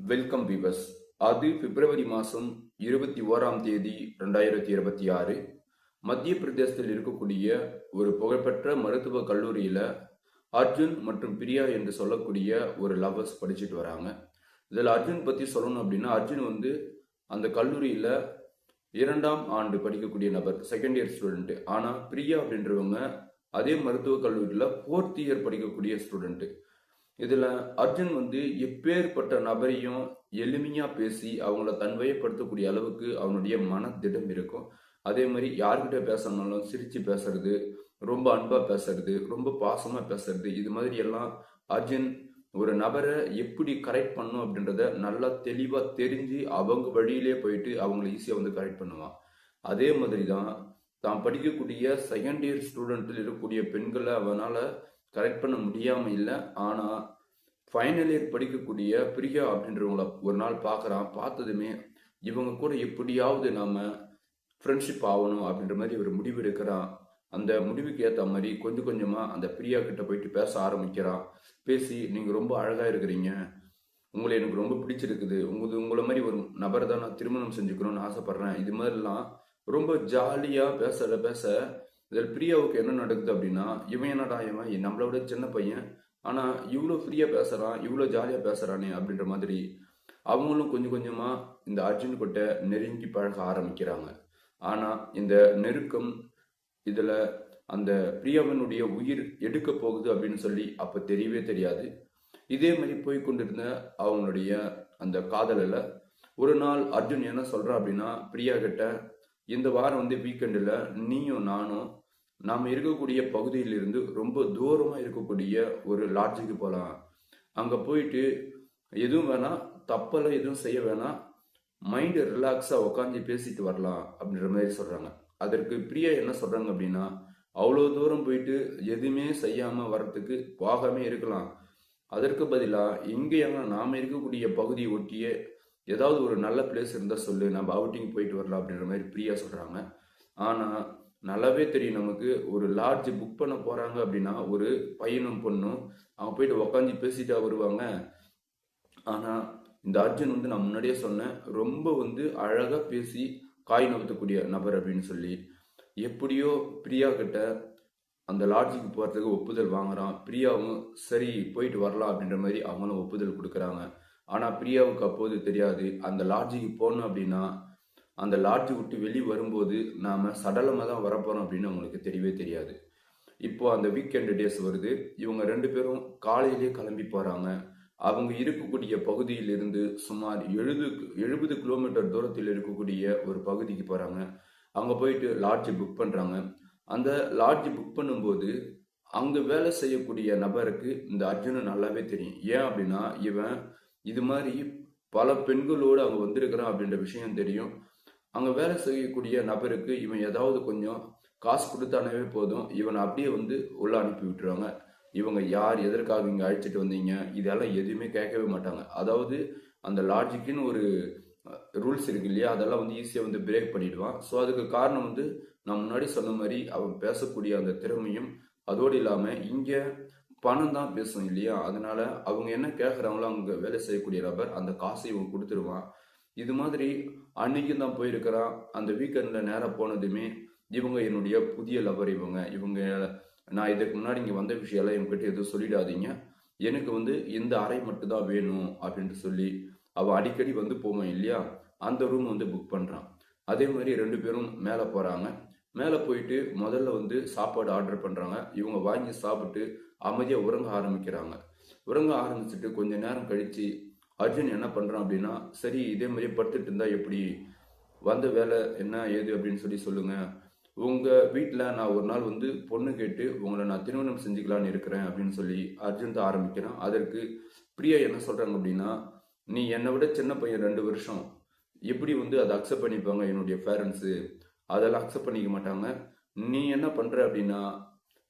Welcome விவஸ். அது பிப்ரவரி மாதம் 21 2026 மத்திய பிரதேசத்தில் இருக்கக்கூடிய ஒரு புகழ்பெற்ற மருத்துவ கல்லூரியில் அர்ஜுன் மற்றும் பிரியா என்று சொல்லக்கூடிய ஒரு லவ்வர்ஸ் படிச்சுட்டு வராங்க. இதில் அர்ஜுன் பற்றி சொல்லணும் அப்படின்னா, அர்ஜுன் வந்து அந்த கல்லூரியில் 2ஆம் ஆண்டு படிக்கக்கூடிய நபர், செகண்ட் இயர் ஸ்டூடெண்ட்டு. ஆனால் பிரியா அப்படின்றவங்க அதே மருத்துவக் கல்லூரியில் 4th இயர் படிக்கக்கூடிய ஸ்டூடெண்ட்டு. இதில் அர்ஜுன் வந்து எப்பேற்பட்ட நபரையும் எளிமையாக பேசி அவங்கள தன்வயப்படுத்தக்கூடிய அளவுக்கு அவனுடைய மனதிடம் இருக்கும். அதே மாதிரி யார்கிட்ட பேசணும்னாலும் சிரித்து பேசுறது, ரொம்ப அன்பாக பேசுறது, ரொம்ப பாசமாக பேசுறது, இது மாதிரி எல்லாம் அர்ஜுன் ஒரு நபரை எப்படி கரெக்ட் பண்ணும் அப்படின்றத நல்லா தெளிவாக தெரிஞ்சு அவங்க வழியிலே போயிட்டு அவங்கள ஈஸியாக வந்து கரெக்ட் பண்ணுவான். அதே மாதிரி தான் தான் படிக்கக்கூடிய செகண்ட் இயர் ஸ்டூடெண்ட்டில் இருக்கக்கூடிய பெண்களை அவனால் கரெக்ட் பண்ண முடியாமல் இல்லை. ஆனால் ஃபைனல் இயர் படிக்கக்கூடிய பிரியா அப்படின்றவங்கள ஒரு நாள் பார்க்குறான். பார்த்ததுமே இவங்க கூட எப்படியாவது நாம் ஃப்ரெண்ட்ஷிப் ஆகணும் அப்படின்ற மாதிரி ஒரு முடிவு எடுக்கிறான். அந்த முடிவுக்கு ஏற்ற மாதிரி கொஞ்சம் கொஞ்சமாக அந்த பிரியா கிட்ட போயிட்டு பேச ஆரம்பிக்கிறான். பேசி, நீங்கள் ரொம்ப அழகாக இருக்கிறீங்க, உங்களை எனக்கு ரொம்ப பிடிச்சிருக்குது, உங்களை மாதிரி ஒரு நபரை தான் நான் திருமணம் செஞ்சுக்கணும்னு ஆசைப்பட்றேன், இது மாதிரிலாம் ரொம்ப ஜாலியாக பேச இதில் பிரியாவுக்கு என்ன நடக்குது அப்படின்னா, இவன் என்னடா இவன் நம்மளோட சின்ன பையன், ஆனால் இவ்வளோ ஃப்ரீயாக பேசுகிறான், இவ்வளோ ஜாலியாக பேசுகிறானே அப்படின்ற மாதிரி அவங்களும் கொஞ்சம் கொஞ்சமாக இந்த அர்ஜுன் கிட்ட நெருங்கி பழக ஆரம்பிக்கிறாங்க. ஆனால் இந்த நெருக்கம் இதில் அந்த பிரியாவினுடைய உயிர் எடுக்க போகுது அப்படின்னு சொல்லி அப்போ தெரியவே தெரியாது. இதே மாதிரி போய் கொண்டிருந்த அவங்களுடைய அந்த காதலில் ஒரு நாள் அர்ஜுன் என்ன சொல்கிறான் அப்படின்னா, பிரியா கிட்ட, இந்த வாரம் வந்து வீக்கெண்டில் நீயும் நானும் நாம் இருக்கக்கூடிய பகுதியிலிருந்து ரொம்ப தூரமாக இருக்கக்கூடிய ஒரு லாட்ஜுக்கு போகலாம். அங்கே போயிட்டு எதுவும் வேணாம், தப்பெல்லாம் எதுவும் செய்ய வேணாம், மைண்டு ரிலாக்ஸாக உட்காந்து பேசிட்டு வரலாம் அப்படின்ற மாதிரி சொல்கிறாங்க. அதற்கு பிரியா என்ன சொல்கிறாங்க அப்படின்னா, அவ்வளோ தூரம் போயிட்டு எதுவுமே செய்யாமல் வரத்துக்கு போகாமே இருக்கலாம், அதற்கு பதிலாக இங்கேயாங்க நாம் இருக்கக்கூடிய பகுதியை ஒட்டியே ஏதாவது ஒரு நல்ல பிளேஸ் இருந்தால் சொல்லு, நம்ம அவுட்டிங் போயிட்டு வரலாம் அப்படின்ற மாதிரி பிரியா சொல்கிறாங்க. ஆனால் நல்லாவே தெரியும் நமக்கு, ஒரு லாட்ஜ் புக் பண்ண போகிறாங்க அப்படின்னா ஒரு பையனும் பொண்ணும் அவங்க போயிட்டு உக்காந்து பேசிட்டா வருவாங்க. ஆனால் இந்த அர்ஜுன் வந்து நான் முன்னாடியே சொன்னேன், ரொம்ப வந்து அழகாக பேசி காய் நகர்த்தக்கூடிய நபர் அப்படின்னு சொல்லி எப்படியோ பிரியா கிட்ட அந்த லாட்ஜுக்கு போகிறதுக்கு ஒப்புதல் வாங்குறான். பிரியாவும் சரி போயிட்டு வரலாம் அப்படின்ற மாதிரி அவங்களும் ஒப்புதல் கொடுக்குறாங்க. ஆனால் பிரியாவுக்கு அப்போது தெரியாது, அந்த லாட்ஜுக்கு போகணும் அப்படின்னா அந்த லாட்ஜு விட்டு வெளியே வரும்போது நாம் சடலமாக தான் வரப்போகிறோம் அப்படின்னு அவங்களுக்கு தெரியவே தெரியாது. இப்போது அந்த வீக்கெண்டு டேஸ் வருது. இவங்க 2 பேரும் காலையிலே கிளம்பி போகிறாங்க. அவங்க இருக்கக்கூடிய பகுதியிலிருந்து சுமார் 70 கிலோமீட்டர் தூரத்தில் இருக்கக்கூடிய ஒரு பகுதிக்கு போகிறாங்க. அங்கே போயிட்டு லாட்ஜ் புக் பண்ணுறாங்க. அந்த லாட்ஜ் புக் பண்ணும்போது அங்கே வேலை செய்யக்கூடிய நபருக்கு இந்த அர்ஜுனை நல்லாவே தெரியும். ஏன் அப்படின்னா, இவன் இது மாதிரி பல பெண்களோடு அங்கே வந்திருக்கிறான் அப்படின்ற விஷயம் தெரியும். அங்கே வேலை செய்யக்கூடிய நபருக்கு இவன் ஏதாவது கொஞ்சம் காசு கொடுத்தானவே போதும், இவனை அப்படியே வந்து உள்ள அனுப்பி விட்டுருவாங்க. இவங்க யார், எதற்காக இங்கே அழைச்சிட்டு வந்தீங்க, இதெல்லாம் எதுவுமே கேட்கவே மாட்டாங்க. அதாவது அந்த லாஜிக்குன்னு ஒரு ரூல்ஸ் இருக்கு இல்லையா, அதெல்லாம் வந்து ஈஸியாக வந்து பிரேக் பண்ணிடுவான். ஸோ அதுக்கு காரணம் வந்து நான் முன்னாடி சொன்ன மாதிரி அவன் பேசக்கூடிய அந்த திறமையும், அதோடு இல்லாமல் இங்கே பணம் தான் பேசும் இல்லையா, அதனால அவங்க என்ன கேட்குறாங்களோ அவங்க வேலை செய்யக்கூடிய நபர் அந்த காசை இவன் கொடுத்துருவான். இது மாதிரி அன்னைக்கும் தான் போயிருக்கிறான். அந்த வீக்கெண்டில் நேராக போனதுமே இவங்க என்னுடைய புதிய லவர், இவங்க நான் இதுக்கு முன்னாடி இங்கே வந்த விஷயம்லாம் இவங்ககிட்ட எதுவும் சொல்லிடாதீங்க, எனக்கு வந்து இந்த அறை மட்டும்தான் வேணும் அப்படின்ட்டு சொல்லி அவன் அடிக்கடி வந்து போவான் இல்லையா, அந்த ரூம் வந்து புக் பண்ணுறான். அதே மாதிரி 2 பேரும் மேலே போகிறாங்க. மேலே போயிட்டு முதல்ல வந்து சாப்பாடு ஆர்டர் பண்ணுறாங்க. இவங்க வாங்கி சாப்பிட்டு அமைதியாக உறங்க ஆரம்பிக்கிறாங்க. உறங்க ஆரம்பிச்சுட்டு கொஞ்ச நேரம் கழித்து அர்ஜுன் என்ன பண்ணுறான் அப்படின்னா, சரி இதே மாதிரியே படுத்துட்டு இருந்தா எப்படி, வந்த வேலை என்ன ஏது அப்படின்னு சொல்லி சொல்லுங்கள், உங்கள் வீட்டில் நான் ஒரு நாள் வந்து பொண்ணு கேட்டு உங்களை நான் திருமணம் செஞ்சுக்கலான்னு இருக்கிறேன் அப்படின்னு சொல்லி அர்ஜுன் தான் ஆரம்பிக்கிறான். அதற்கு பிரியா என்ன சொல்கிறாங்க அப்படின்னா, நீ என்னை விட சின்ன பையன் 2 வருஷம், எப்படி வந்து அதை அக்செப்ட் பண்ணிப்பாங்க என்னுடைய பேரண்ட்ஸு, அதெல்லாம் அக்செப்ட் பண்ணிக்க மாட்டாங்க. நீ என்ன பண்ணுற அப்படின்னா,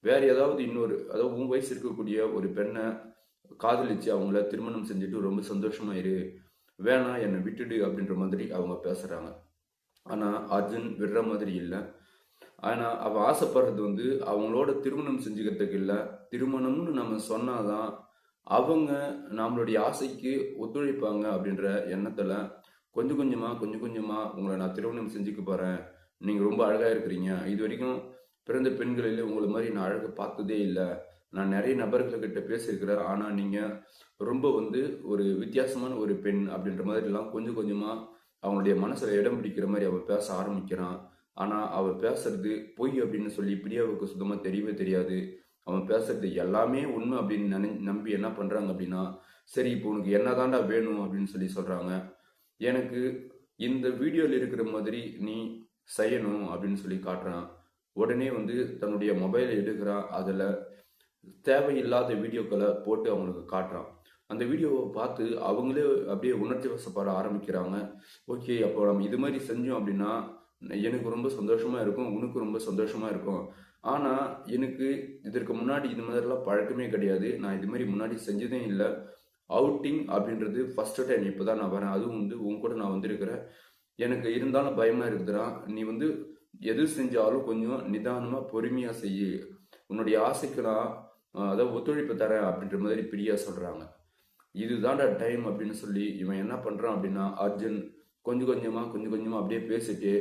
வேறு ஏதாவது இன்னொரு, அதாவது உன் வயசு இருக்கக்கூடிய ஒரு பெண்ணை காதலிச்சு அவங்கள திருமணம் செஞ்சுட்டு ரொம்ப சந்தோஷமா இரு, வேணாம் என்னை விட்டுடு அப்படின்ற மாதிரி அவங்க பேசுகிறாங்க. ஆனால் அர்ஜுன் விடுற மாதிரி இல்லை. ஆனால் அவள் ஆசைப்படுறது வந்து அவங்களோட திருமணம் செஞ்சுக்கிறதுக்கு இல்லை, திருமணம்னு நம்ம சொன்னாதான் அவங்க நம்மளுடைய ஆசைக்கு ஒத்துழைப்பாங்க அப்படின்ற எண்ணத்துல கொஞ்சம் கொஞ்சமா உங்களை நான் திருமணம் செஞ்சுக்க போறேன். நீங்க ரொம்ப அழகா இருக்கிறீங்க. இதுவரைக்கும் பிறந்த பெண்களிலே உங்கள மாரி நான் அழகு பார்த்ததே இல்ல. நான் நெறைய நபர்கள்கிட்ட பேசியிருக்கிறேன். ஆனா நீங்க ரொம்ப ஒரு வித்தியாசமான ஒரு பெண் அப்படின்ற மாதிரிலாம் கொஞ்சம் கொஞ்சமா அவங்களுடைய மனசுல இடம் பிடிக்கிற மாரி அவ பேச ஆரம்பிக்கிறான். ஆனா அவ பேசுறது பொய் அப்படின்னு சொல்லி பிரியாவுக்கு சுத்தமா தெரியவே தெரியாது. அவன் பேசுறது எல்லாமே உண்மை அப்படின்னு நம்பி என்ன பண்றாங்க அப்படின்னா, சரி இப்போ உனக்கு என்னதான்டா வேணும் அப்படின்னு சொல்லி சொல்றாங்க. எனக்கு இந்த வீடியோல இருக்கிற மாதிரி நீ செய்யணும் அப்படின்னு சொல்லி காட்டுறான். உடனே தன்னுடைய மொபைலை எடுக்கிறான். அதுல தேவையில்லாத வீடியோக்களை போட்டு அவங்களுக்கு காட்டுறான். அந்த வீடியோவை பார்த்து அவங்களே அப்படியே உணர்ச்சி வசப்பட ஆரம்பிக்கிறாங்க. ஓகே, அப்போ நம்ம இது மாதிரி செஞ்சோம் அப்படின்னா எனக்கு ரொம்ப சந்தோஷமா இருக்கும், உனக்கு ரொம்ப சந்தோஷமா இருக்கும். ஆனா எனக்கு இதற்கு முன்னாடி இது மாதிரிலாம் பழக்கமே கிடையாது. நான் இது மாதிரி முன்னாடி செஞ்சதே இல்லை. அவுட்டிங் அப்படின்றது ஃபர்ஸ்ட் டைம் இப்போதான் நான் வரேன். அதுவும் உன் கூட நான் வந்திருக்கிறேன். எனக்கு இருந்தாலும் பயமா இருக்குதுடா. நீ எது செஞ்சாலும் கொஞ்சம் நிதானமா பொறுமையா செய்யு. உன்னுடைய ஆசைக்கு நான் அதாவது ஒத்துழைப்பு தரேன் அப்படின்ற மாதிரி பிரியா சொல்றாங்க. இதுதான்டா டைம் அப்படின்னு சொல்லி இவன் என்ன பண்றான் அப்படின்னா, அர்ஜுன் கொஞ்சம் கொஞ்சமா அப்படியே பேசிட்டு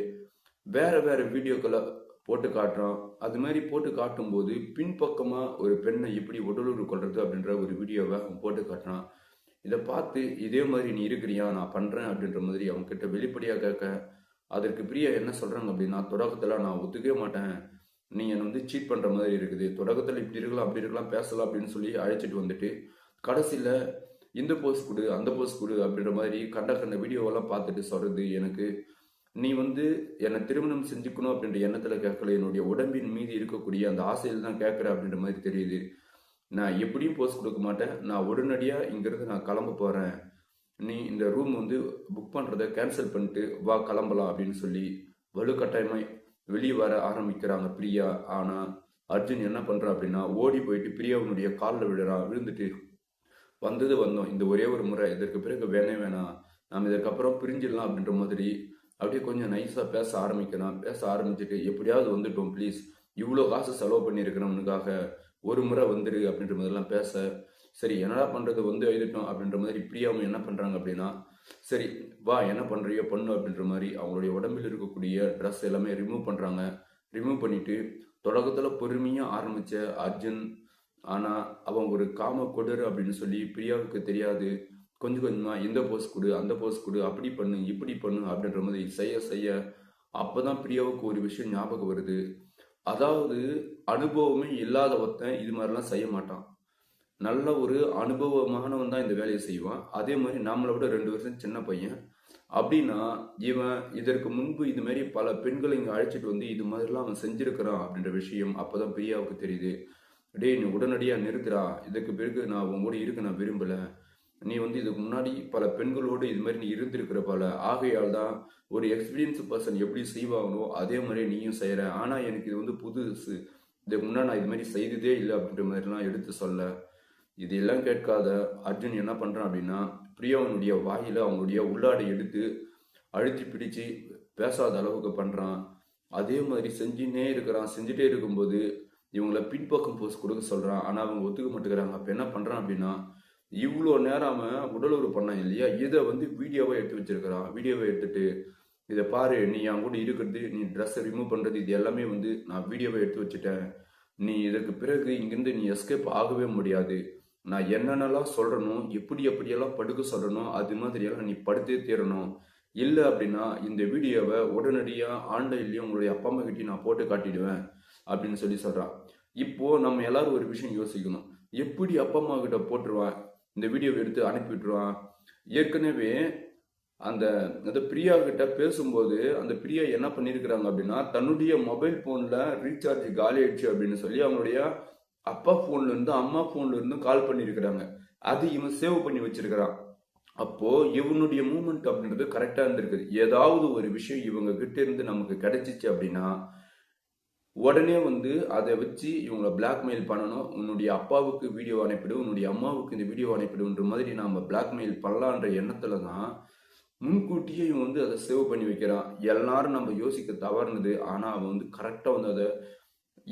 வேற வேற வீடியோக்களை போட்டு காட்டுறான். அது மாதிரி போட்டு காட்டும்போது பின்பக்கமா ஒரு பெண்ணை எப்படி உடலுறவு கொள்றது அப்படின்ற ஒரு வீடியோவை அவன் போட்டு காட்டுறான். இதை பார்த்து இதே மாதிரி நீ இருக்கிறியா, நான் பண்றேன் அப்படின்ற மாதிரி அவங்க கிட்ட வெளிப்படையா கேட்க, அதற்கு பிரியா என்ன சொல்றாங்க அப்படின்னா, தொடக்கத்துல நான் ஒத்துக்கவே மாட்டேன், நீ என்னை சீட் பண்ற மாதிரி இருக்குது, தொடக்கத்துல இப்படி இருக்கலாம் அப்படி இருக்கலாம் பேசலாம் அப்படின்னு சொல்லி அழைச்சிட்டு வந்துட்டு கடைசியில இந்த போஸ்ட் கொடு அந்த போஸ்ட் கொடு அப்படின்ற மாதிரி கண்ட வீடியோவெல்லாம் பார்த்துட்டு சொல்றது எனக்கு, நீ என்னை திருமணம் செஞ்சுக்கணும் அப்படின்ற எண்ணத்துல கேட்கல, என்னுடைய உடம்பின் மீது இருக்கக்கூடிய அந்த ஆசையில் தான் கேட்கற அப்படின்ற மாதிரி தெரியுது. நான் எப்படியும் போஸ்ட் கொடுக்க மாட்டேன். நான் உடனடியா இங்கிருந்து நான் கிளம்ப போறேன். நீ இந்த ரூம் புக் பண்றதை கேன்சல் பண்ணிட்டு வா கிளம்பலாம் அப்படின்னு சொல்லி வலுக்கட்டாயமாய் வெளியே வர ஆரம்பிக்கிறாங்க பிரியா. ஆனா அர்ஜுன் என்ன பண்றான் அப்படின்னா, ஓடி போயிட்டு பிரியாவுடைய காலில் விழுறான். விழுந்துட்டு வந்தோம், இந்த ஒரே ஒரு முறை, இதற்கு பிறகு வேணாம், நாம் இதற்கப்புறம் பிரிஞ்சிடலாம் அப்படின்ற மாதிரி அப்படியே கொஞ்சம் நைஸா பேச ஆரம்பிக்கிறான். பேச ஆரம்பிச்சுட்டு எப்படியாவது வந்துட்டோம் ப்ளீஸ், இவ்வளோ காசு செலவு பண்ணியிருக்கிறேன் உனக்காக, ஒரு முறை வந்துரு அப்படின்ற மாதிரிலாம் பேச, சரி என்னடா பண்றது, எழுதிட்டோம் அப்படின்ற மாதிரி பிரியாவும் என்ன பண்றாங்க அப்படின்னா, சரி வா என்ன பண்றியோ பண்ணு அப்படின்ற மாதிரி அவங்களுடைய உடம்பில் இருக்கக்கூடிய ட்ரெஸ் எல்லாமே ரிமூவ் பண்றாங்க. ரிமூவ் பண்ணிட்டு தொடக்கத்துல பொறுமையா ஆரம்பிச்ச அர்ஜுன், ஆனா அவன் ஒரு காம கொடரு அப்படின்னு சொல்லி பிரியாவுக்கு தெரியாது. கொஞ்சம் கொஞ்சமா இந்த போஸ் கொடு அந்த போஸ் கொடு, அப்படி பண்ணு இப்படி பண்ணு அப்படின்ற மாதிரி செய்ய செய்ய அப்பதான் பிரியாவுக்கு ஒரு விஷயம் ஞாபகம் வருது. அதாவது அனுபவமே இல்லாத ஒருத்தன் இது மாதிரிலாம் செய்ய மாட்டான். நல்ல ஒரு அனுபவமானவன் தான் இந்த வேலையை செய்வான். அதே மாதிரி நம்மளை விட 2 வருஷம் சின்ன பையன். அப்படின்னா இவன் இதற்கு முன்பு இது மாதிரி பல பெண்களை இங்க அழைச்சிட்டு இது மாதிரிலாம் அவன் செஞ்சிருக்கிறான் அப்படின்ற விஷயம் அப்பதான் பிரியாவுக்கு தெரியுது. டேய் நீ உடனடியா நிறுத்துறா, இதுக்கு பிறகு நான் உன் கூட இருக்க நான் விரும்பல. நீ இதுக்கு முன்னாடி பல பெண்களோடு இது மாதிரி நீ இருந்திருக்கிற போல, ஆகையால் தான் ஒரு எக்ஸ்பீரியன்ஸ் பர்சன் எப்படி செய்வாங்களோ அதே மாதிரி நீயும் செய்யற. ஆனா எனக்கு இது புதுசு, இதுக்கு முன்னாடி நான் இது மாதிரி செய்ததே இல்லை அப்படின்ற மாதிரிலாம் எடுத்து சொல்ல, இதெல்லாம் கேட்காத அர்ஜுன் என்ன பண்றான் அப்படின்னா, பிரியாவனுடைய வாயில அவங்களுடைய உள்ளாடை எடுத்து அழுத்தி பிடிச்சு பேசாத அளவுக்கு பண்றான். அதே மாதிரி செஞ்சுட்டே இருக்கும்போது இவங்களை பின்பக்கம் போஸ்ட் கொடுக்க சொல்றான். ஆனா அவங்க ஒத்துக்க மாட்டேங்கிறாங்க. அப்ப என்ன பண்றான் அப்படின்னா, இவ்வளோ நேரம் அவன் உடலுறவு பண்ணான் இல்லையா, இதை வீடியோவை எடுத்து வச்சிருக்கிறான். வீடியோவை எடுத்துட்டு இதை பாரு, நீ என் கூட இருக்கிறது, நீ ட்ரெஸ்ஸை ரிமூவ் பண்றது, இது எல்லாமே நான் வீடியோவை எடுத்து வச்சுட்டேன். நீ இதற்கு பிறகு இங்கிருந்து நீ எஸ்கேப் ஆகவே முடியாது. நான் என்னென்னலாம் சொல்றணும், எப்படியெல்லாம் படுக்க சொல்லணும், அது மாதிரியெல்லாம் நீ படுத்தே தீரணும். இல்லை அப்படின்னா இந்த வீடியோவை உடனடியாக ஆன்லைன்லேயும் உங்களுடைய அப்பா அம்மா கிட்டையும் நான் போட்டு காட்டிடுவேன் அப்படின்னு சொல்லி சொல்கிறான். இப்போ நம்ம எல்லாரும் ஒரு விஷயம் யோசிக்கணும். எப்படி அப்பா அம்மா கிட்ட போட்டுருவான், இந்த வீடியோவை எடுத்து அனுப்பிவிட்டுருவான். ஏற்கனவே அந்த பிரியா கிட்ட பேசும்போது அந்த பிரியா என்ன பண்ணியிருக்கிறாங்க அப்படின்னா, தன்னுடைய மொபைல் ஃபோனில் ரீசார்ஜ் காலி ஆயிடுச்சு அப்படின்னு சொல்லி அவங்களுடைய அப்பா ஃபோன்ல இருந்து அம்மா ஃபோன்ல இருந்து கால் பண்ணியிருக்கிறாங்க. அது இவன் சேவ் பண்ணி வச்சிருக்கிறான். அப்போ இவனுடைய மூமெண்ட் அப்படின்றது கரெக்டா இருந்திருக்குது. ஏதாவது ஒரு விஷயம் இவங்க கிட்ட இருந்து நமக்கு கிடைச்சிச்சு அப்படின்னா உடனே அதை வச்சு இவங்களை பிளாக்மெயில் பண்ணணும். உன்னுடைய அப்பாவுக்கு வீடியோ அனுப்பிடு, உன்னுடைய அம்மாவுக்கு இந்த வீடியோ அனுப்பிடுன்ற மாதிரி நாம பிளாக்மெயில் பண்ணலான்ற எண்ணத்துல தான் முன்கூட்டியே இவன் அதை சேவ் பண்ணி வைக்கிறான். எல்லாரும் நம்ம யோசிக்க தவறுனது. ஆனா அவன் கரெக்டா அதை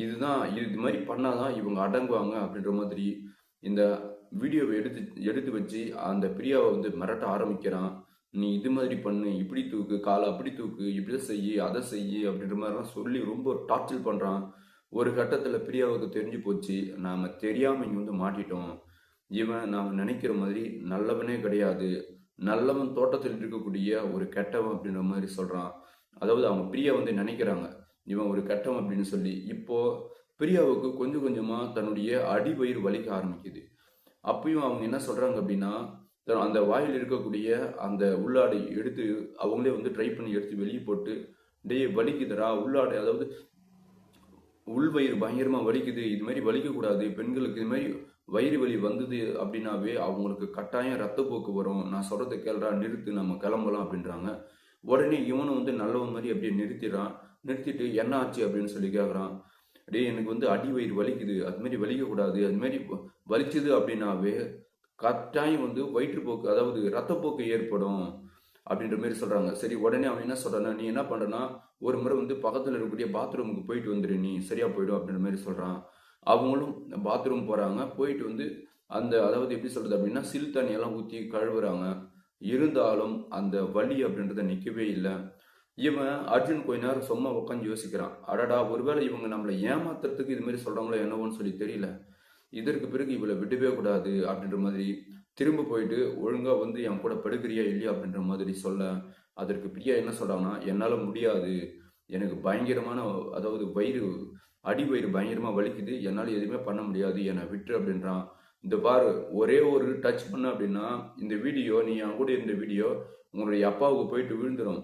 இது மாதிரி பண்ணாதான் இவங்க அடங்குவாங்க அப்படின்ற மாதிரி இந்த வீடியோவை எடுத்து வச்சு அந்த பிரியாவை வந்து மிரட்ட ஆரம்பிக்கிறான். நீ இது மாதிரி பண்ணு, இப்படி தூக்கு, காலை அப்படி தூக்கு, இப்படி செய்யி, அதை செய்யி அப்படின்ற மாதிரிலாம் சொல்லி ரொம்ப டார்ச்சர் பண்றான். ஒரு கட்டத்துல பிரியாவுக்கு தெரிஞ்சு போச்சு, நாம தெரியாம இங்க வந்து மாட்டிட்டோம். இவன் நாம நினைக்கிற மாதிரி நல்லவனே கிடையாது. நல்லவன் தோட்டத்தில் இருக்கக்கூடிய ஒரு கெட்டவன் அப்படின்ற மாதிரி சொல்றான். அதாவது அவங்க பிரியா வந்து நினைக்கிறாங்க, இவன் ஒரு கெட்டவன் அப்படின்னு சொல்லி. இப்போ பிரியாவுக்கு கொஞ்சம் கொஞ்சமா தன்னுடைய அடிவயிறு வலிக்க ஆரம்பிக்குது. அப்பயும் அவங்க என்ன சொல்றாங்க அப்படின்னா, அந்த வாயில் இருக்கக்கூடிய அந்த உள்ளாடை எடுத்து அவங்களே வந்து ட்ரை பண்ணி எடுத்து வெளியே போட்டு, டேய் வலிக்குதுடா உள்ளாடை, அதாவது உள்வயிறு பயங்கரமா வலிக்குது, இது மாதிரி வலிக்கக்கூடாது, பெண்களுக்கு இது மாதிரி வயிறு வலி வந்தது அப்படின்னாவே அவங்களுக்கு கட்டாயம் ரத்தப்போக்கு வரும், நான் சொல்றதை கேளுடா, நிறுத்து, நம்ம கிளம்பலாம் அப்படின்றாங்க. உடனே இவனும் வந்து நல்லவன் மாதிரி அப்படியே நிறுத்திடுறான். நிறுத்திட்டு என்ன ஆச்சு அப்படின்னு சொல்லி கேட்குறான். டேய் எனக்கு வந்து அடி வயிறு வலிக்குது, அது மாதிரி வலிக்கக்கூடாது, அது மாதிரி வலிச்சுது அப்படின்னாவே கட்டாயம் வந்து வயிற்றுப்போக்கு, அதாவது ரத்தப்போக்கு ஏற்படும் அப்படின்ற மாதிரி சொல்றாங்க. சரி, உடனே அவன் என்ன சொல்றான்னா, நீ என்ன பண்றனா, ஒரு முறை வந்து பக்கத்துல இருக்கக்கூடிய பாத்ரூமுக்கு போயிட்டு வந்துரு, நீ சரியா போயிடும் அப்படின்ற மாதிரி சொல்றான். அவங்களும் பாத்ரூம் போறாங்க. போயிட்டு வந்து அந்த, அதாவது எப்படி சொல்றது அப்படின்னா, சில் தண்ணியெல்லாம் ஊற்றி கழுவுறாங்க. இருந்தாலும் அந்த வலி அப்படின்றத நிற்கவே இல்லை. இவன் அர்ஜுன் கொஞ்ச நேரம் சும்மா உட்காந்து யோசிக்கிறான். அடடா, ஒருவேளை இவங்க நம்மளை ஏமாத்துறதுக்கு இது மாதிரி சொல்றாங்களோ என்னவோன்னு சொல்லி தெரியல. இதற்கு பிறகு இவளை விடவே கூடாது அப்படின்ற மாதிரி திரும்ப போயிட்டு ஒழுங்கா வந்து என் கூட படுக்கிறியா இல்லையா அப்படின்ற மாதிரி சொல்ல, அதற்கு பிரியா என்ன சொல்றாங்கன்னா, என்னால முடியாது, எனக்கு பயங்கரமான, அதாவது அடி வயிறு பயங்கரமா வலிக்குது, என்னால எதுவுமே பண்ண முடியாது, என்னை விட்டு அப்படின்றான். இந்த பாரு, ஒரே ஒரு டச் பண்ண அப்படின்னா இந்த வீடியோ, நீ என் கூட இருந்த வீடியோ உங்களுடைய அப்பாவுக்கு போயிட்டு விழுந்துடும்.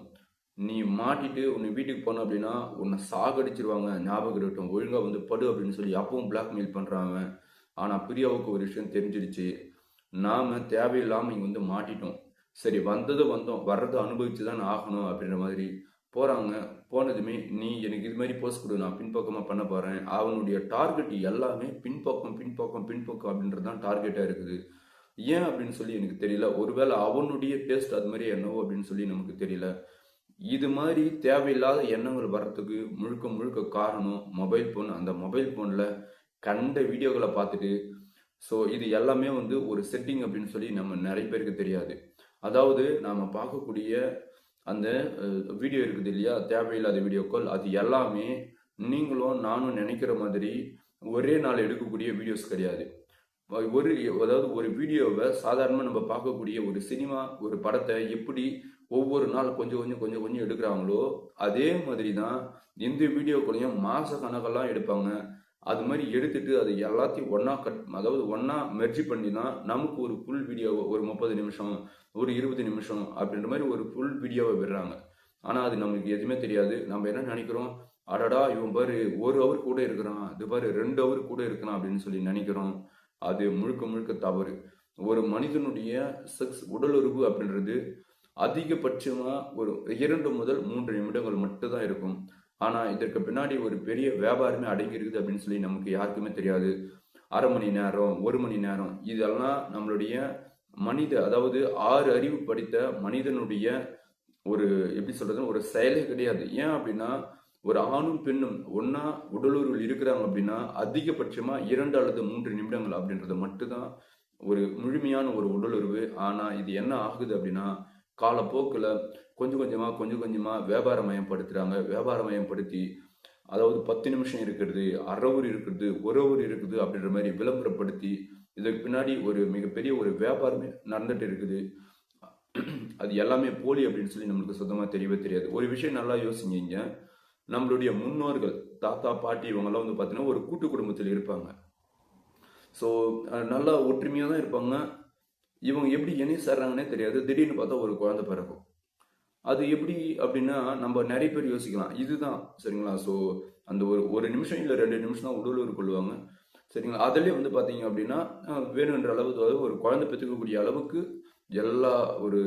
நீ மாட்டிட்டு உன்னை வீட்டுக்கு போன அப்படின்னா உன்னை சாகடிச்சிருவாங்க, ஞாபகம் இருக்கட்டும், ஒழுங்கா வந்து படு அப்படின்னு சொல்லி அப்பவும் பிளாக்மெயில் பண்றாங்க. ஆனா பிரியாவுக்கு ஒரு விஷயம் தெரிஞ்சிருச்சு, நாம தேவையில்லாம இங்க வந்து மாட்டிட்டோம். சரி, வந்தோம், வர்றதை அனுபவிச்சுதான் ஆகணும் அப்படின்ற மாதிரி போறாங்க. போனதுமே, நீ எனக்கு இது மாதிரி போஸ்ட் கொடு, நான் பின்பக்கமா பண்ண போறேன். அவனுடைய டார்கெட் எல்லாமே பின்பக்கம் பின்பக்கம் பின்பக்கம் அப்படின்றது தான் டார்கெட்டா இருக்குது. ஏன் அப்படின்னு சொல்லி எனக்கு தெரியல. ஒருவேளை அவனுடைய டேஸ்ட் அது மாதிரி என்னவோ அப்படின்னு சொல்லி நமக்கு தெரியல. இது மாதிரி தேவையில்லாத எண்ணங்கள் வர்றதுக்கு முழுக்க முழுக்க காரணம் மொபைல் ஃபோன். அந்த மொபைல் ஃபோனில் கண்ட வீடியோக்களை பார்த்துட்டு, ஸோ இது எல்லாமே வந்து ஒரு செட்டிங் அப்படின்னு சொல்லி நம்ம நிறைய பேருக்கு தெரியாது. அதாவது நாம் பார்க்கக்கூடிய அந்த வீடியோ இருக்குது இல்லையா, தேவையில்லாத வீடியோக்கள், அது எல்லாமே நீங்களும் நானும் நினைக்கிற மாதிரி ஒரே நாள் எடுக்கக்கூடிய வீடியோஸ் கிடையாது. அதாவது ஒரு வீடியோவை சாதாரணமாக நம்ம பார்க்கக்கூடிய ஒரு சினிமா, ஒரு படத்தை எப்படி ஒவ்வொரு நாள் கொஞ்சம் கொஞ்சம் கொஞ்சம் கொஞ்சம் எடுக்கிறாங்களோ, அதே மாதிரி தான் இந்த வீடியோக்களையும் மாச கணக்கெல்லாம் எடுப்பாங்க. அது மாதிரி எடுத்துட்டு அது எல்லாத்தையும் அதாவது ஒன்னா மெர்ஜி பண்ணி தான் நமக்கு ஒரு ஃபுல் வீடியோ, ஒரு 30 நிமிஷம், ஒரு 20 நிமிஷம் அப்படின்ற மாதிரி ஒரு ஃபுல் வீடியோவை விடுறாங்க. ஆனால் அது நமக்கு எதுவுமே தெரியாது. நம்ம என்ன நினைக்கிறோம், அடடா இவன் பாரு 1 ஹவர் கூட இருக்கிறான், இது பாரு 2 ஹவர் கூட இருக்கிறான் அப்படின்னு சொல்லி நினைக்கிறோம். அது முழுக்க முழுக்க தவறு. ஒரு மனிதனுடைய செக்ஸ் உடலுறவு அப்படின்றது அதிகபட்சமா ஒரு 2 முதல் 3 நிமிடங்கள் மட்டும்தான் இருக்கும். ஆனா இதற்கு பின்னாடி ஒரு பெரிய வியாபாரமே அடங்கி இருக்குது அப்படின்னு சொல்லி நமக்கு யாருக்குமே தெரியாது. 1/2 மணி நேரம், 1 மணி நேரம், இதெல்லாம் நம்மளுடைய அதாவது 6 அறிவு படித்த மனிதனுடைய ஒரு, எப்படி சொல்றது, ஒரு செயலே கிடையாது. ஏன் அப்படின்னா, ஒரு ஆணும் பெண்ணும் ஒன்னா உடலுறவில் இருக்கிறாங்க அப்படின்னா அதிகபட்சமா 2 அல்லது 3 நிமிடங்கள் அப்படின்றது மட்டும்தான் ஒரு முழுமையான ஒரு உடலுறவு. ஆனா இது என்ன ஆகுது அப்படின்னா, காலப்போக்கில் கொஞ்சம் கொஞ்சமா வியாபாரமயப்படுத்துறாங்க. வியாபாரமயப்படுத்தி, அதாவது 10 நிமிஷம் இருக்கிறது, அரை ஹவர் இருக்கிறது, 1 ஹவர் இருக்குது அப்படின்ற மாதிரி விளம்பரப்படுத்தி, இதற்கு பின்னாடி ஒரு மிகப்பெரிய ஒரு வியாபாரமே நடந்துட்டு இருக்குது. அது எல்லாமே போலி அப்படின்னு சொல்லி நம்மளுக்கு சுத்தமாக தெரியவே தெரியாது. ஒரு விஷயம் நல்லா யோசிங்க, நம்மளுடைய முன்னோர்கள், தாத்தா பாட்டி இவங்கெல்லாம் வந்து பார்த்தீங்கன்னா ஒரு கூட்டு குடும்பத்தில் இருப்பாங்க. ஸோ நல்லா ஒற்றுமையாக தான் இருப்பாங்க. இவங்க எப்படி இணை சேர்றாங்கன்னே தெரியாது. திடீர்னு பார்த்தா ஒரு குழந்தை பிறக்கும். அது எப்படி அப்படின்னா நம்ம நிறைய பேர் யோசிக்கலாம், இதுதான் சரிங்களா. ஸோ அந்த ஒரு நிமிஷம் இல்லை 2 நிமிஷம் தான் உடலுறவு கொள்வாங்க சரிங்களா. அதிலே வந்து பார்த்தீங்க அப்படின்னா வேணுன்ற அளவுக்கு ஒரு குழந்தை பெற்றுக்கக்கூடிய அளவுக்கு எல்லா ஒரு,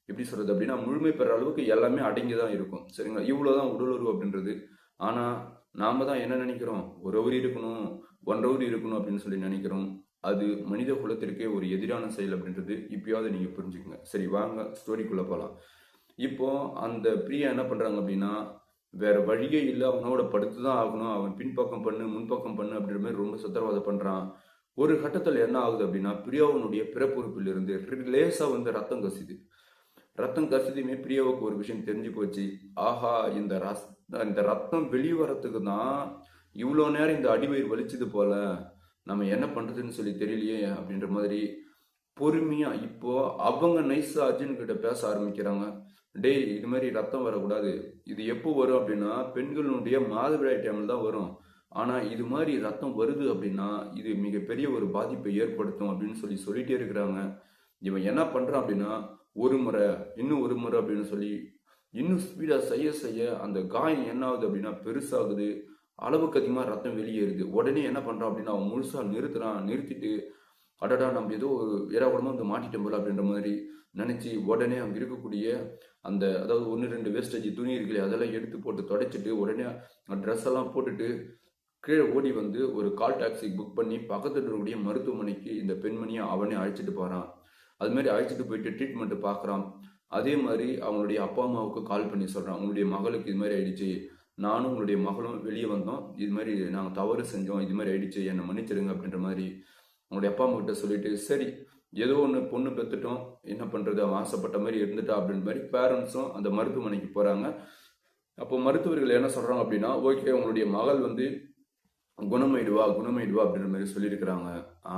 எப்படி சொல்றது அப்படின்னா, முழுமை பெற அளவுக்கு எல்லாமே அடங்கி தான் இருக்கும் சரிங்களா. இவ்வளோதான் உடலுறவு அப்படின்றது. ஆனால் நாம தான் என்ன நினைக்கிறோம், 1 ஹவர் இருக்கணும், 1 ஹவர் இருக்கணும் அப்படின்னு சொல்லி நினைக்கிறோம். அது மனித குலத்திற்கே ஒரு எதிரான செயல் அப்படின்றது இப்பயாவது நீங்க புரிஞ்சுக்கங்க. சரி, வாங்க ஸ்டோரிக்குள்ள போகலாம். இப்போ அந்த பிரியா என்ன பண்றாங்க அப்படின்னா, வேற வழியே இல்லை, அவனோட படுத்து தான் ஆகணும், அவன் பின்பக்கம் பண்ணு முன்பக்கம் பண்ணு அப்படின்ற மாதிரி ரொம்ப சித்திரவதை பண்றான். ஒரு கட்டத்தில் என்ன ஆகுது அப்படின்னா பிரியாவினுடைய பிறப்புறுப்பிலிருந்து லேசா வந்து ரத்தம் கசிது. ரத்தம் கசிதுமே பிரியாவுக்கு ஒரு விஷயம் தெரிஞ்சு போச்சு. ஆஹா, இந்த ரத்தம் வெளியே வரத்துக்கு தான் இவ்வளோ நேரம் இந்த அடிவயிறு வலிச்சது போல, நம்ம என்ன பண்றதுன்னு சொல்லி தெரியலையே அப்படின்ற மாதிரி பொறுமையா இப்போ அவங்க நைஸா அர்ஜுன் கிட்ட பேச ஆரம்பிக்கிறாங்க. டேய், இது மாதிரி ரத்தம் வரக்கூடாது. இது எப்போ வரும் அப்படின்னா பெண்களுடைய மாதவிடாய் டைம்ல தான் வரும். ஆனா இது மாதிரி ரத்தம் வருது அப்படின்னா இது மிகப்பெரிய ஒரு பாதிப்பை ஏற்படுத்தும் அப்படின்னு சொல்லிட்டே இருக்கிறாங்க. இவன் என்ன பண்றான் அப்படின்னா ஒரு முறை, இன்னும் ஒரு முறை அப்படின்னு சொல்லி இன்னும் ஸ்பீடா செய்ய செய்ய அந்த காயம் என்ன ஆகுது அப்படின்னா பெருசாகுது. அளவுக்கு அதிகமா ரத்தம் வெளியேறுது. உடனே என்ன பண்றான் அப்படின்னா அவன் முழுசா நிறுத்திட்டு அடடா, நம்ம ஏதோ ஒரு ஏராளமாக வந்து மாட்டிட்டோம் போல அப்படின்ற மாதிரி நினைச்சு உடனே அங்க இருக்கக்கூடிய அந்த அதாவது 1-2 வேஸ்டேஜ் துணி இருக்குல்லையே அதெல்லாம் எடுத்து போட்டு துடைச்சிட்டு உடனே ட்ரெஸ் எல்லாம் போட்டுட்டு கீழே ஓடி வந்து ஒரு கால் டாக்ஸி புக் பண்ணி பக்கத்துல இருக்கக்கூடிய மருத்துவமனைக்கு இந்த பெண்மணியை அவனே அழைச்சிட்டு போறான். அது மாதிரி அழைச்சிட்டு போயிட்டு ட்ரீட்மெண்ட் பார்க்குறான். அதே மாதிரி அவங்களுடைய அப்பா அம்மாவுக்கு கால் பண்ணி சொல்றான், உங்களுடைய மகளுக்கு இது மாதிரி ஆயிடுச்சு, நானும் உங்களுடைய மகளும் வெளியே வந்தோம், இது மாதிரி நாங்கள் தவறு செஞ்சோம், இது மாதிரி ஆயிடுச்சு, என்னை மன்னிச்சிடுங்க அப்படின்ற மாதிரி அவங்களுடைய அப்பா அம்மா கிட்ட சொல்லிட்டு, சரி ஏதோ ஒன்று பொண்ணு பெற்றுட்டோம், என்ன பண்ணுறது, அவன் ஆசைப்பட்ட மாதிரி இருந்துட்டா அப்படின்ற மாதிரி பேரண்ட்ஸும் அந்த மருத்துவமனைக்கு போகிறாங்க. அப்போ மருத்துவர்கள் என்ன சொல்கிறாங்க அப்படின்னா, ஓகே உங்களுடைய மகள் வந்து குணமாயிடுவா அப்படின்ற மாதிரி சொல்லியிருக்கிறாங்க.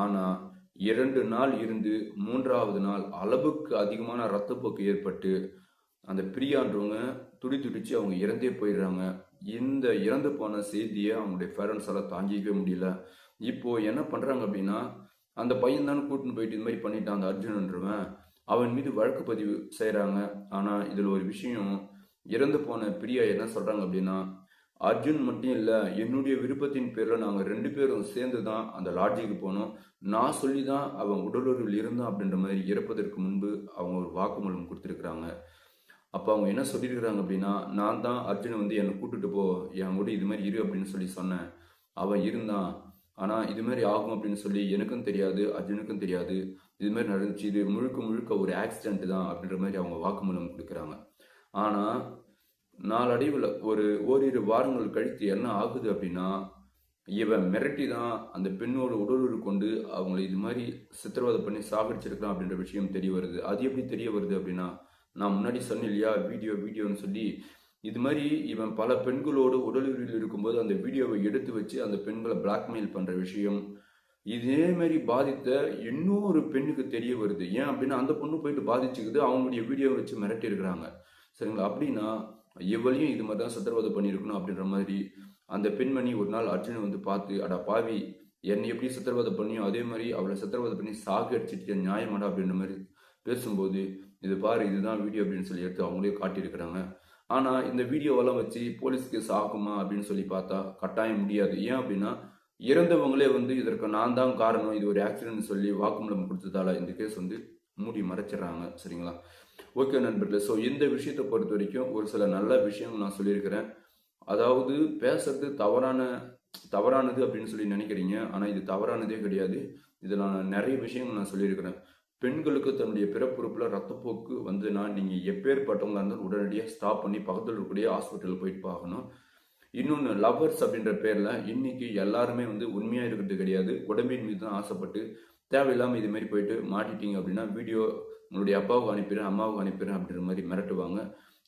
ஆனால் 2 நாள் இருந்து 3வது நாள் அளவுக்கு அதிகமான ரத்தப்போக்கு ஏற்பட்டு அந்த பிரியான்றவங்க துடிச்சு அவங்க இறந்தே போயிடுறாங்க. இந்த இறந்து போன செய்தியை அவங்களுடைய பேரண்ட்ஸ் எல்லாம் தாங்கிக்கவே முடியல. இப்போ என்ன பண்றாங்க அப்படின்னா அந்த பையன் தானே கூட்டின்னு போயிட்டு இது மாதிரி பண்ணிட்டான் அந்த அர்ஜுனன்றவன், அவன் மீது வழக்கு பதிவு செய்யறாங்க. ஆனா இதுல ஒரு விஷயம், இறந்து போன பிரியா என்ன சொல்றாங்க அப்படின்னா, அர்ஜுன் மட்டும் இல்ல, என்னுடைய விருப்பத்தின் பேர்ல நாங்க 2 பேரும் சேர்ந்து தான் அந்த லாட்ஜுக்கு போனோம், நான் சொல்லி தான் அவன் உடலுறவில் இருந்தான் அப்படின்ற மாதிரி இறப்பதற்கு முன்பு அவங்க ஒரு வாக்குமூலம் கொடுத்துருக்குறாங்க. அப்போ அவங்க என்ன சொல்லியிருக்கிறாங்க அப்படின்னா, நான் தான் அர்ஜுனை வந்து என்னை கூட்டுட்டு போ, என் கூட இது மாதிரி இரு அப்படின்னு சொல்லி சொன்னேன், அவன் இருந்தான். ஆனால் இது மாதிரி ஆகும் அப்படின்னு சொல்லி எனக்கும் தெரியாது, அர்ஜுனுக்கும் தெரியாது, இது மாதிரி நடந்துச்சு, இது முழுக்க ஒரு ஆக்சிடென்ட் தான் அப்படின்ற மாதிரி அவங்க வாக்குமூலம் கொடுக்குறாங்க. ஆனால் நாளடைவில் ஓரிரு வாரங்கள் கழித்து என்ன ஆகுது அப்படின்னா, இவன் மிரட்டி தான் அந்த பெண்ணோட உடலுறு கொண்டு அவங்களை இது மாதிரி சித்திரவதை பண்ணி சாகடிச்சிருக்கலாம் அப்படின்ற விஷயம் தெரிய வருது. அது எப்படி தெரிய வருது அப்படின்னா, நான் முன்னாடி சொன்னேன் இல்லையா, வீடியோன்னு சொல்லி இது மாதிரி இவன் பல பெண்களோடு உடலுறவில் இருக்கும்போது அந்த வீடியோவை எடுத்து வச்சு அந்த பெண்களை பிளாக்மெயில் பண்ற விஷயம், இதே மாதிரி பாதித்த இன்னொரு பெண்ணுக்கு தெரிய வருது. ஏன் அப்படின்னா அந்த பொண்ணு போயிட்டு பாதிச்சுக்குது, அவங்களுடைய வீடியோவை வச்சு மிரட்டி இருக்கிறாங்க. சரிங்களா? அப்படின்னா இவளையும் இது மாதிரி தான் சித்திரவதை பண்ணியிருக்கணும் அப்படின்ற மாதிரி அந்த பெண்மணி ஒரு நாள் அர்ஜுனை வந்து பார்த்து, அடா பாவி, என்னை எப்படி சித்திரவதை பண்ணியும் அதே மாதிரி அவளை சித்திரவதை பண்ணி சாகு அடிச்சிட்டு நியாயமாடா அப்படின்ற மாதிரி பேசும்போது, இது பாரு இதுதான் வீடியோ அப்படின்னு சொல்லி எடுத்து அவங்களே காட்டியிருக்கிறாங்க. ஆனால் இந்த வீடியோவெல்லாம் வச்சு போலீஸ் கேஸ் ஆகுமா அப்படின்னு சொல்லி பார்த்தா கட்டாயம் முடியாது. ஏன் அப்படின்னா இறந்தவங்களே வந்து இதற்கு நான் தான் காரணம், இது ஒரு ஆக்சிடென்ட் சொல்லி வாக்குமூலம் கொடுத்ததால இந்த கேஸ் வந்து மூடி மறைச்சிடறாங்க. சரிங்களா? ஓகே நண்பர்களே, ஸோ இந்த விஷயத்தை பொறுத்த வரைக்கும் ஒரு சில நல்ல விஷயம் நான் சொல்லியிருக்கிறேன். அதாவது பேசுறது தவறானது அப்படின்னு சொல்லி நினைக்கிறீங்க, ஆனால் இது தவறானதே கிடையாது. இதில் நான் நிறைய விஷயங்கள் நான் சொல்லியிருக்கிறேன். பெண்களுக்கு தன்னுடைய பிறப்புறுப்புல ரத்தப்போக்கு வந்துன்னா நீங்க எப்பேற்பட்டவங்களா இருந்தாலும் உடனடியாக ஸ்டாப் பண்ணி பக்கத்தில் இருக்கக்கூடிய ஹாஸ்பிட்டல் போயிட்டு பார்க்கணும். இன்னொன்று, லவ்வர்ஸ் அப்படின்ற பேர்ல இன்னைக்கு எல்லாருமே வந்து உண்மையா இருக்கிறது கிடையாது. உடம்பின் மீது தான் ஆசைப்பட்டு தேவையில்லாமல் இது மாதிரி போயிட்டு மாட்டிட்டீங்க அப்படின்னா வீடியோ உங்களுடைய அப்பாவுக்கு அனுப்பிடுறேன், அம்மாவுக்கு அனுப்பிடுறேன் அப்படின்ற மாதிரி மிரட்டுவாங்க.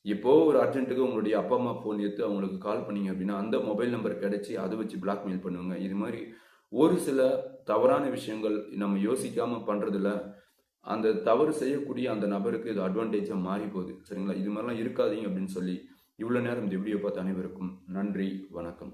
இப்போ ஒரு அர்ஜென்ட்டுக்கு உங்களுடைய அப்பா அம்மா ஃபோன் எடுத்து அவங்களுக்கு கால் பண்ணீங்க அப்படின்னா அந்த மொபைல் நம்பர் கிடைச்சி அதை வச்சு பிளாக்மெயில் பண்ணுவாங்க. இது மாதிரி ஒரு சில தவறான விஷயங்கள் நம்ம யோசிக்காம பண்றதுல அந்த தவறு செய்யக்கூடிய அந்த நபருக்கு இது அட்வான்டேஜா மாறி போகுது. சரிங்களா? இது மாதிரிலாம் இருக்காதீங்க அப்படின்னு சொல்லி இவ்வளவு நேரம் இந்த வீடியோ பார்த்த அனைவருக்கும் நன்றி, வணக்கம்.